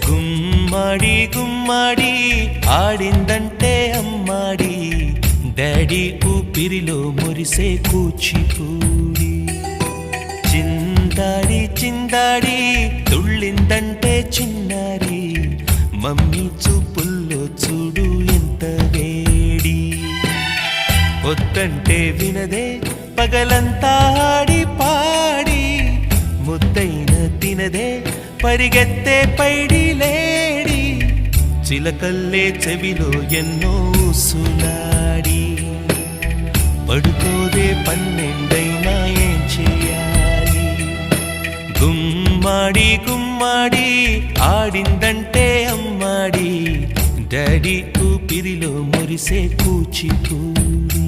గుమ్మడి గుమ్మడి ఆడిందంటే అమ్మాడి daddy ఊపిరిలో మురిసే కూచిపూడి చిందాడి చిందాడి తుళ్ళిందంటే చిన్నారి మమ్మీ చూపుల్లో చూడు ఎంత వేడి వద్దంటే వినదే పగలంతా ఆడి పాడి ముద్దైన తినదే పరిగెత్తే పైడి లేడి చిలకల్లే చెవిలో ఎన్నో సులాడి పడుకోదే పన్నెండైనా ఏం చేయాలి గుమ్మాడి గుమ్మాడి ఆడిందంటే అమ్మాడి డాడీ ఊపిరిలో మురిసే కూచిపూడి